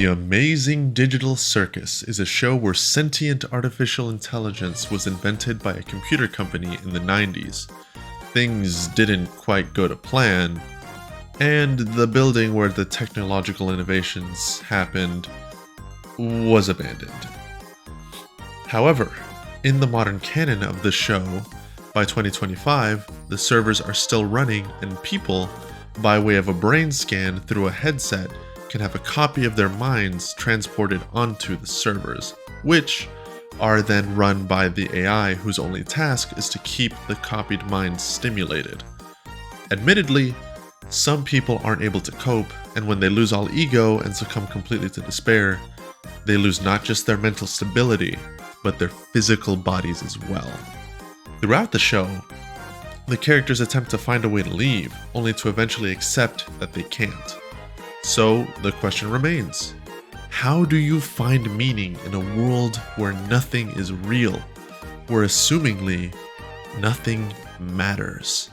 The Amazing Digital Circus is a show where sentient artificial intelligence was invented by a computer company in the 90s. Things didn't quite go to plan, and the building where the technological innovations happened was abandoned. However, in the modern canon of the show, by 2025, the servers are still running and people, by way of a brain scan through a headset, can have a copy of their minds transported onto the servers, which are then run by the AI whose only task is to keep the copied minds stimulated. Admittedly, some people aren't able to cope, and when they lose all ego and succumb completely to despair, they lose not just their mental stability, but their physical bodies as well. Throughout the show, the characters attempt to find a way to leave, only to eventually accept that they can't. So the question remains, how do you find meaning in a world where nothing is real, where assumingly nothing matters?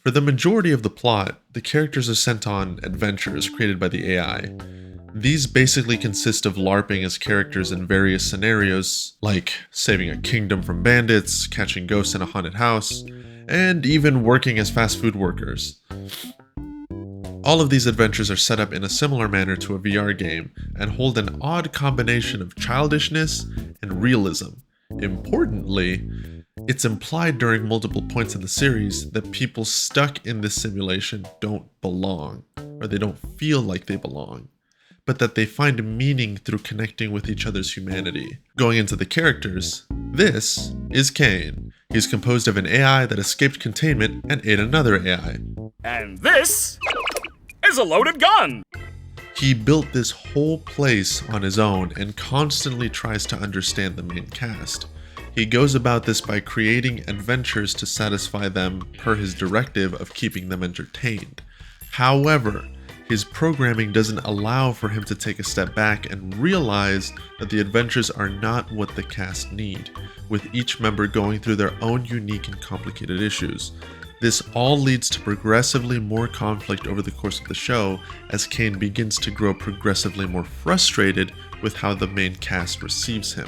For the majority of the plot, the characters are sent on adventures created by the AI. These basically consist of LARPing as characters in various scenarios, like saving a kingdom from bandits, catching ghosts in a haunted house, and even working as fast food workers. All of these adventures are set up in a similar manner to a VR game and hold an odd combination of childishness and realism. Importantly, it's implied during multiple points in the series that people stuck in this simulation don't belong, or they don't feel like they belong, but that they find meaning through connecting with each other's humanity. Going into the characters, this is Kane. He's composed of an AI that escaped containment and ate another AI. And this is a loaded gun! He built this whole place on his own and constantly tries to understand the main cast. He goes about this by creating adventures to satisfy them per his directive of keeping them entertained. However, his programming doesn't allow for him to take a step back and realize that the adventures are not what the cast need, with each member going through their own unique and complicated issues. This all leads to progressively more conflict over the course of the show as Kane begins to grow progressively more frustrated with how the main cast receives him.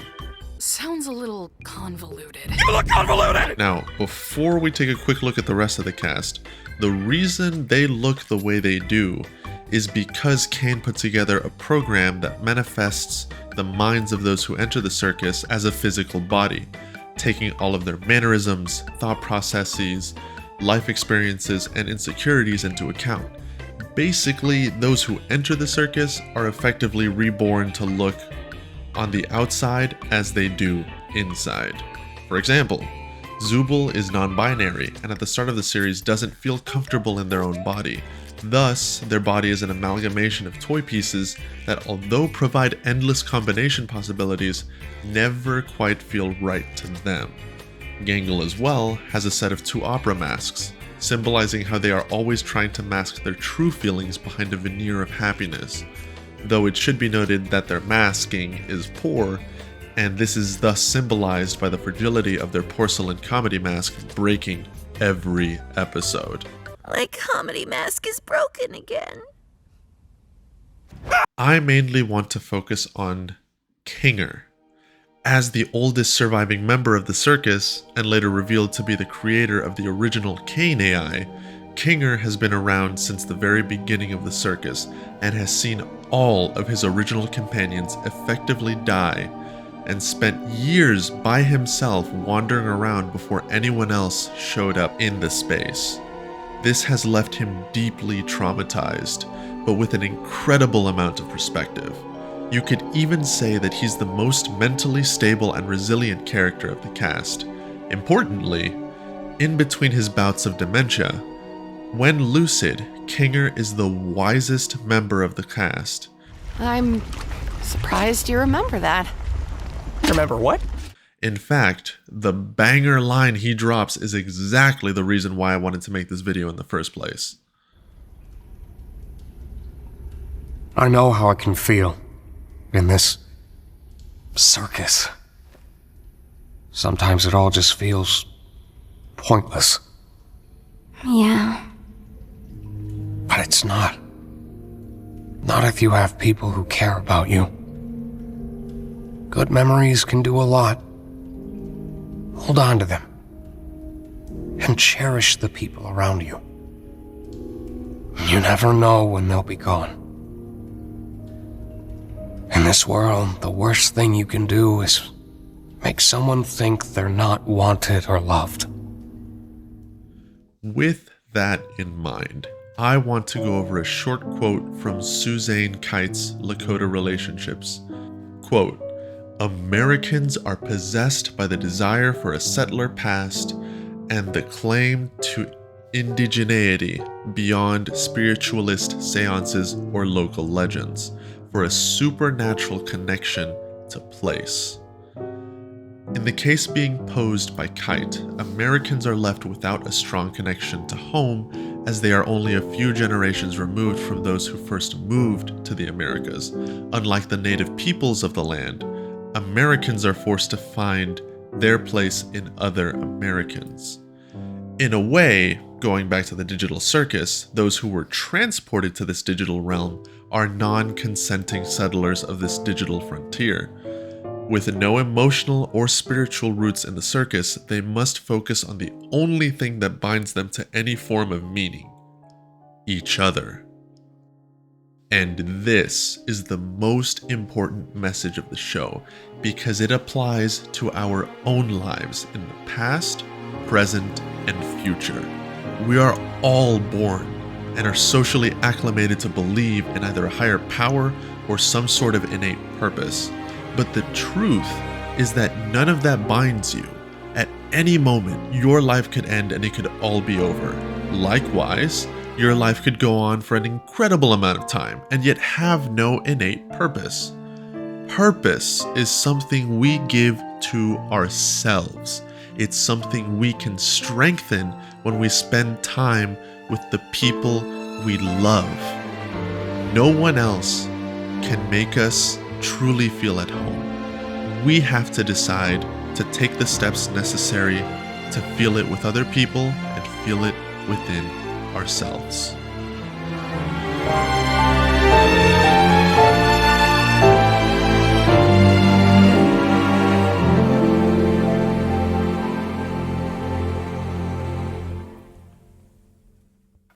Sounds a little convoluted. You look convoluted! Now, before we take a quick look at the rest of the cast, the reason they look the way they do is because Kane put together a program that manifests the minds of those who enter the circus as a physical body, taking all of their mannerisms, thought processes, life experiences, and insecurities into account. Basically, those who enter the circus are effectively reborn to look on the outside as they do inside. For example, Zubul is non-binary and at the start of the series doesn't feel comfortable in their own body. Thus, their body is an amalgamation of toy pieces that, although provide endless combination possibilities, never quite feel right to them. Gangle as well has a set of two opera masks, symbolizing how they are always trying to mask their true feelings behind a veneer of happiness, though it should be noted that their masking is poor, and this is thus symbolized by the fragility of their porcelain comedy mask breaking every episode. My comedy mask is broken again. I mainly want to focus on Kinger. As the oldest surviving member of the circus, and later revealed to be the creator of the original Kane AI, Kinger has been around since the very beginning of the circus and has seen all of his original companions effectively die and spent years by himself wandering around before anyone else showed up in the space. This has left him deeply traumatized, but with an incredible amount of perspective. You could even say that he's the most mentally stable and resilient character of the cast. Importantly, in between his bouts of dementia, when lucid, Kinger is the wisest member of the cast. I'm surprised you remember that. Remember what? In fact, the banger line he drops is exactly the reason why I wanted to make this video in the first place. I know how it can feel in this circus. Sometimes it all just feels pointless. Yeah. But it's not. Not if you have people who care about you. Good memories can do a lot. Hold on to them. And cherish the people around you. You never know when they'll be gone. In this world, the worst thing you can do is make someone think they're not wanted or loved. With that in mind, I want to go over a short quote from Suzanne Kite's Lakota Relationships. Quote, "Americans are possessed by the desire for a settler past and the claim to indigeneity beyond spiritualist seances or local legends, for a supernatural connection to place." In the case being posed by Kite, Americans are left without a strong connection to home, as they are only a few generations removed from those who first moved to the Americas. Unlike the native peoples of the land, Americans are forced to find their place in other Americans. In a way, going back to the digital circus, those who were transported to this digital realm are non-consenting settlers of this digital frontier. With no emotional or spiritual roots in the circus, they must focus on the only thing that binds them to any form of meaning: each other. And this is the most important message of the show, because it applies to our own lives in the past, present, and future. We are all born and are socially acclimated to believe in either a higher power or some sort of innate purpose. But the truth is that none of that binds you. At any moment, your life could end and it could all be over. Likewise, your life could go on for an incredible amount of time and yet have no innate purpose. Purpose is something we give to ourselves. It's something we can strengthen when we spend time with the people we love. No one else can make us truly feel at home. We have to decide to take the steps necessary to feel it with other people and feel it within ourselves.